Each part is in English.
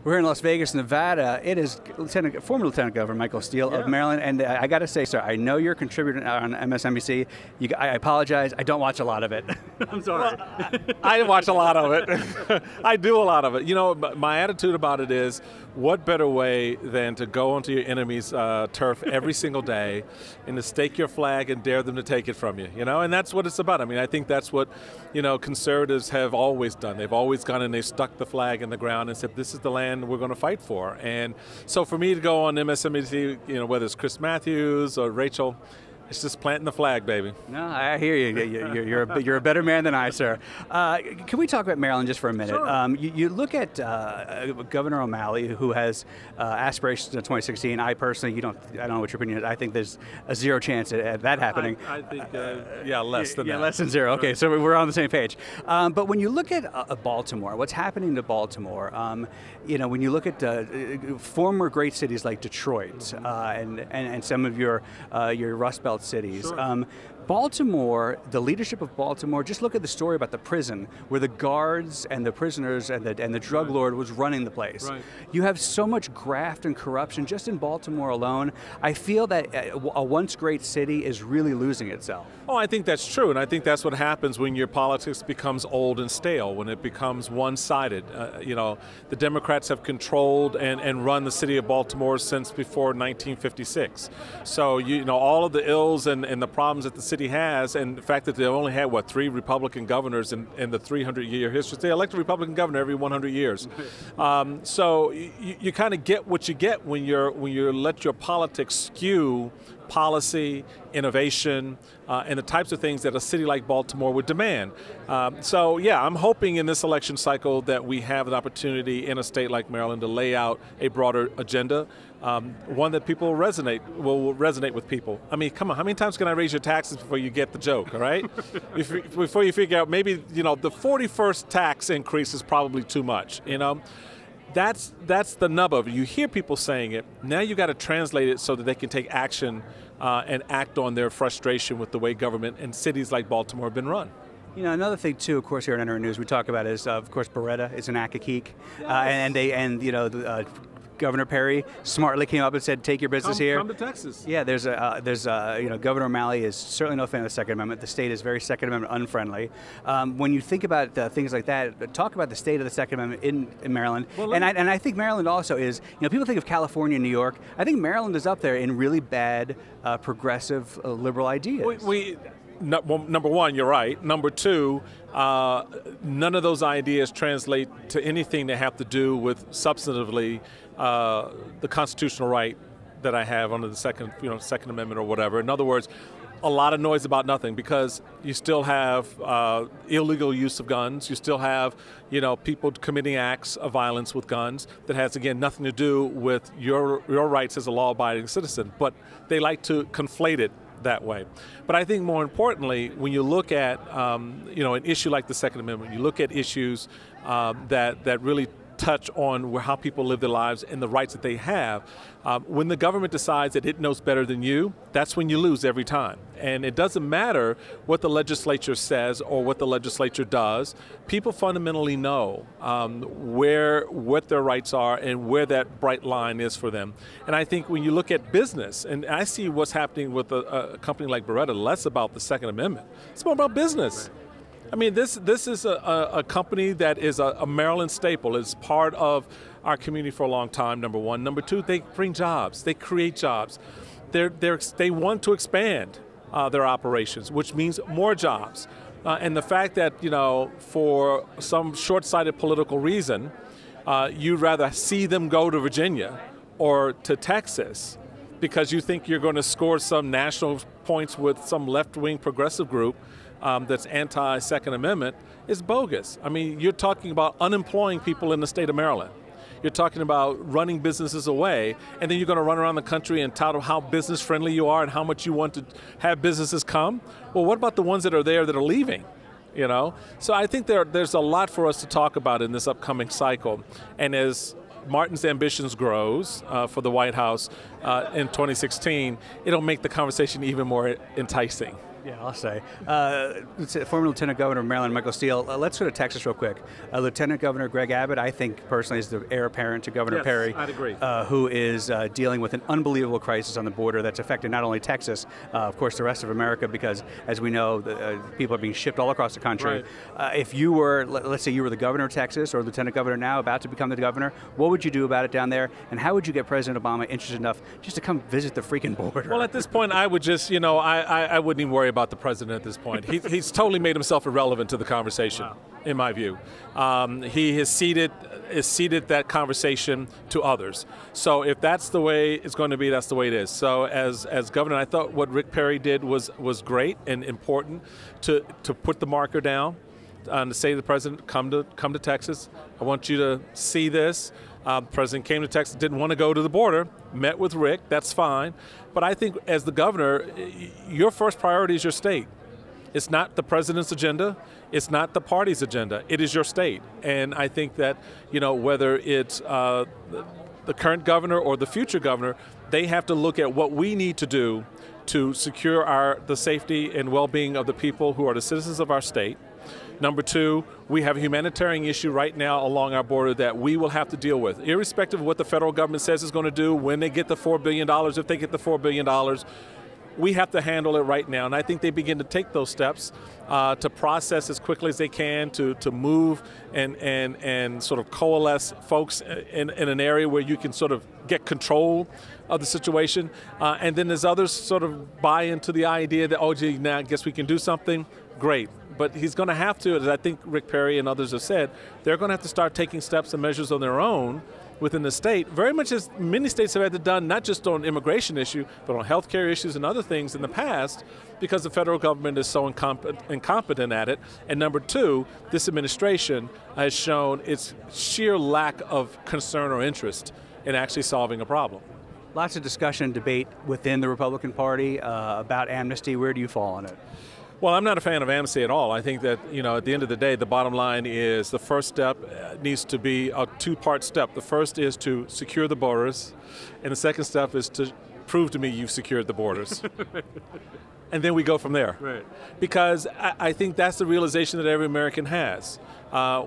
We're here in Las Vegas, Nevada. It is former Lieutenant Governor Michael Steele of Maryland, and I got to say, sir, I know you're contributing on MSNBC. I apologize, I don't watch a lot of it. I'm sorry. Well, I watch a lot of it. I do a lot of it. You know, my attitude about it is, what better way than to go onto your enemy's turf every single day and to stake your flag and dare them to take it from you, you know? And that's what it's about. I mean, I think that's what, you know, conservatives have always done. They've always gone and they've stuck the flag in the ground and said, this is the land we're going to fight for. And so for me to go on MSNBC, you know, whether it's Chris Matthews or Rachel, it's just planting the flag, baby. No, I hear you. You're a better man than I, sir. Can we talk about Maryland just for a minute? Sure. You look at Governor O'Malley, who has aspirations in 2016. I personally, I don't know what your opinion is. I think there's a zero chance at that happening. I think, less than that. Yeah, less than zero. Okay, so we're on the same page. But when you look at Baltimore, what's happening to Baltimore? You know, when you look at former great cities like Detroit and some of your Rust Belt cities. Sure. Baltimore, the leadership of Baltimore, just look at the story about the prison where the guards and the prisoners and the drug lord was running the place. Right. You have so much graft and corruption just in Baltimore alone. I feel that a once great city is really losing itself. Oh, I think that's true, and I think that's what happens when your politics becomes old and stale, when it becomes one-sided. You know, the Democrats have controlled and run the city of Baltimore since before 1956. So, you know, all of the ills and the problems that the city has, and the fact that they only had, 3 Republican governors in the 300-year history. They elect a Republican governor every 100 years. So you kind of get what you get when you let your politics skew policy, innovation, and the types of things that a city like Baltimore would demand. So yeah, I'm hoping in this election cycle that we have an opportunity in a state like Maryland to lay out a broader agenda, one that people will resonate with people. I mean, come on, how many times can I raise your taxes before you get the joke, all right? Before you figure out, maybe, you know, the 41st tax increase is probably too much, you know? That's the nub of it. You hear people saying it. Now you got to translate it so that they can take action and act on their frustration with the way government and cities like Baltimore have been run. You know, another thing too, of course, here in Enter News we talk about is, of course, Beretta is an Akakeek, Governor Perry smartly came up and said, "Take your business here." Come to Texas. Yeah, there's Governor O'Malley is certainly no fan of the Second Amendment. The state is very Second Amendment unfriendly. When you think about things like that, talk about the state of the Second Amendment in Maryland. Well, and I think Maryland also is. You know, people think of California and New York. I think Maryland is up there in really bad progressive liberal ideas. Number one, you're right. Number two, none of those ideas translate to anything that have to do with substantively the constitutional right that I have under the Second Amendment or whatever. In other words, a lot of noise about nothing, because you still have illegal use of guns. You still have, you know, people committing acts of violence with guns that has, again, nothing to do with your rights as a law-abiding citizen. But they like to conflate it that way. But I think more importantly, when you look at an issue like the Second Amendment, you look at issues that really touch on how people live their lives and the rights that they have. When the government decides that it knows better than you, that's when you lose every time. And it doesn't matter what the legislature says or what the legislature does. People fundamentally know what their rights are and where that bright line is for them. And I think when you look at business, and I see what's happening with a company like Beretta, less about the Second Amendment. It's more about business. I mean, this is a company that is a Maryland staple. It's part of our community for a long time, number one. Number two, they bring jobs. They create jobs. They want to expand their operations, which means more jobs. And the fact that, you know, for some short-sighted political reason, you'd rather see them go to Virginia or to Texas because you think you're going to score some national points with some left-wing progressive group that's anti-Second Amendment is bogus. I mean, you're talking about unemploying people in the state of Maryland. You're talking about running businesses away, and then you're going to run around the country and tout how business-friendly you are and how much you want to have businesses come. Well, what about the ones that are there that are leaving? You know? So I think there's a lot for us to talk about in this upcoming cycle. And as Martin's ambitions grows for the White House in 2016, it'll make the conversation even more enticing. Yeah, I'll say. Former Lieutenant Governor of Maryland, Michael Steele. Let's go to Texas real quick. Lieutenant Governor Greg Abbott, I think personally, is the heir apparent to Governor Perry. I'd agree. Who is dealing with an unbelievable crisis on the border that's affecting not only Texas, of course, the rest of America, because as we know, people are being shipped all across the country. Right. If you were, let's say you were the governor of Texas or Lieutenant Governor now, about to become the governor, what would you do about it down there? And how would you get President Obama interested enough just to come visit the freaking border? Well, at this point, I would just, I wouldn't even worry about the president at this point. He's totally made himself irrelevant to the conversation, in my view. He has ceded that conversation to others. So if that's the way it's going to be, that's the way it is. So as governor, I thought what Rick Perry did was great and important to put the marker down and to say to the president, come to Texas. I want you to see this. The president came to Texas, didn't want to go to the border, met with Rick, that's fine. But I think as the governor, your first priority is your state. It's not the president's agenda, it's not the party's agenda, it is your state. And I think that, whether it's the current governor or the future governor, they have to look at what we need to do to secure the safety and well-being of the people who are the citizens of our state. Number two, we have a humanitarian issue right now along our border that we will have to deal with. Irrespective of what the federal government says it's going to do, when they get the $4 billion, if they get the $4 billion, we have to handle it right now. And I think they begin to take those steps to process as quickly as they can, to move and sort of coalesce folks in an area where you can sort of get control of the situation. And then as others sort of buy into the idea that, oh, gee, now I guess we can do something, great. But he's going to have to, as I think Rick Perry and others have said, they're going to have to start taking steps and measures on their own within the state, very much as many states have had to done, not just on immigration issue, but on health care issues and other things in the past, because the federal government is so incompetent at it. And number two, this administration has shown its sheer lack of concern or interest in actually solving a problem. Lots of discussion and debate within the Republican Party about amnesty. Where do you fall on it? Well, I'm not a fan of amnesty at all. I think that, at the end of the day, the bottom line is the first step needs to be a two-part step. The first is to secure the borders, and the second step is to prove to me you've secured the borders. And then we go from there. Right. Because I think that's the realization that every American has.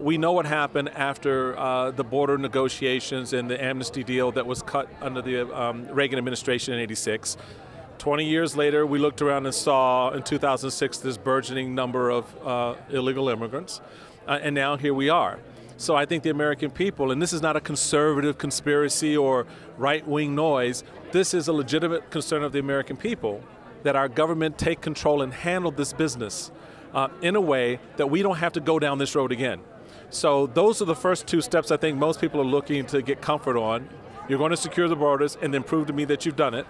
We know what happened after the border negotiations and the amnesty deal that was cut under the Reagan administration in '86. 20 years later, we looked around and saw in 2006 this burgeoning number of illegal immigrants, and now here we are. So I think the American people, and this is not a conservative conspiracy or right-wing noise, this is a legitimate concern of the American people, that our government take control and handle this business in a way that we don't have to go down this road again. So those are the first two steps I think most people are looking to get comfort on. You're going to secure the borders and then prove to me that you've done it.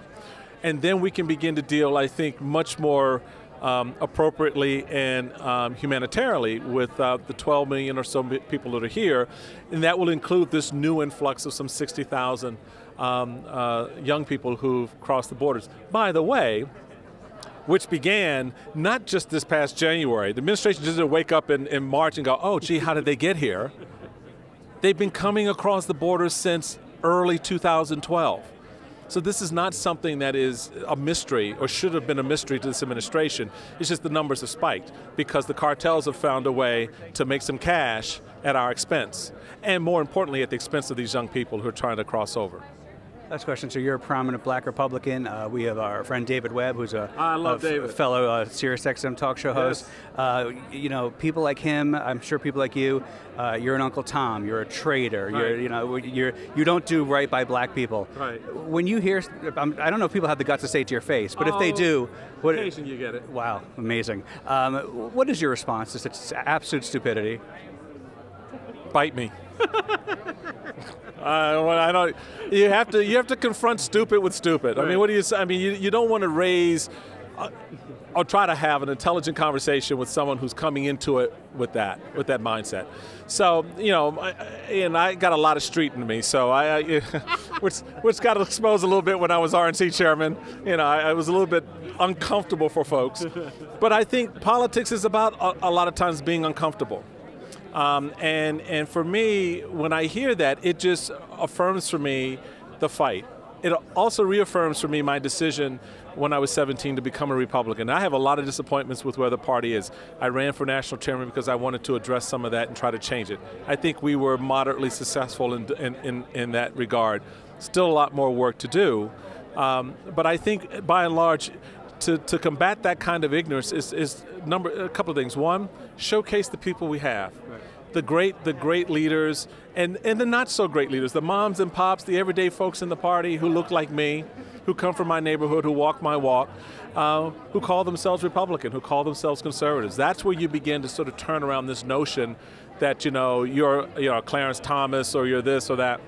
And then we can begin to deal, I think, much more appropriately and humanitarily with the 12 million or so people that are here. And that will include this new influx of some 60,000 young people who've crossed the borders. By the way, which began not just this past January. The administration just didn't wake up in March and go, oh, gee, how did they get here? They've been coming across the borders since early 2012. So this is not something that is a mystery or should have been a mystery to this administration. It's just the numbers have spiked because the cartels have found a way to make some cash at our expense, and more importantly, at the expense of these young people who are trying to cross over. Last question. So you're a prominent black Republican. We have our friend David Webb, who's a fellow SiriusXM talk show host. Yes. People like him, I'm sure people like you, you're an Uncle Tom, you're a traitor, right. you don't do right by black people. Right. When you hear, I don't know if people have the guts to say it to your face, but if they do, occasion you get it. Wow, amazing. What is your response to such absolute stupidity? Bite me. I don't. You have to confront stupid with stupid. Right. I mean, what do you say? I mean, you don't want to raise or try to have an intelligent conversation with someone who's coming into it with that mindset. So and I got a lot of street in me. So which got exposed a little bit when I was RNC chairman. I was a little bit uncomfortable for folks. But I think politics is about a lot of times being uncomfortable. And for me, when I hear that, it just affirms for me the fight. it also reaffirms for me my decision when I was 17 to become a Republican. I have a lot of disappointments with where the party is. I ran for national chairman because I wanted to address some of that and try to change it. I think we were moderately successful in that regard. Still a lot more work to do, but I think by and large, to combat that kind of ignorance is a couple of things. One, showcase the people we have. Right. The great leaders, and the not so great leaders, the moms and pops, the everyday folks in the party who look like me, who come from my neighborhood, who walk my walk, who call themselves Republican, who call themselves conservatives. That's where you begin to sort of turn around this notion that you're Clarence Thomas or you're this or that,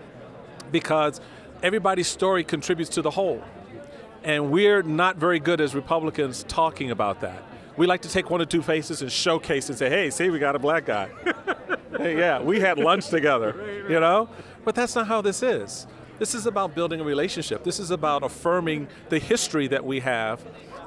because everybody's story contributes to the whole. And we're not very good as Republicans talking about that. We like to take one or two faces and showcase and say, hey, see, we got a black guy. Hey, yeah, we had lunch together, you know? But that's not how this is. This is about building a relationship. This is about affirming the history that we have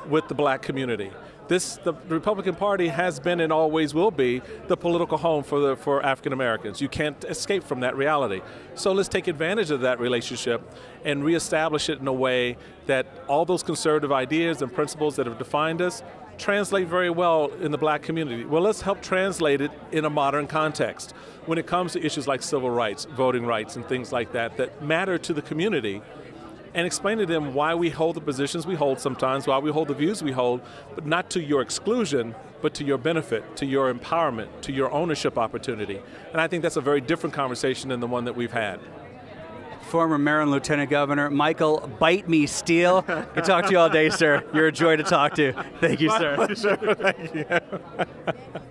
with the black community. The Republican Party has been and always will be the political home for African Americans. You can't escape from that reality. So let's take advantage of that relationship and reestablish it in a way that all those conservative ideas and principles that have defined us translate very well in the black community. Well, let's help translate it in a modern context. When it comes to issues like civil rights, voting rights, and things like that that matter to the community, and explain to them why we hold the positions we hold sometimes, why we hold the views we hold, but not to your exclusion, but to your benefit, to your empowerment, to your ownership opportunity. And I think that's a very different conversation than the one that we've had. Former Maryland Lieutenant Governor Michael "Bite Me" Steele. I can talk to you all day, sir. You're a joy to talk to. Thank you, sir. My pleasure. Thank you.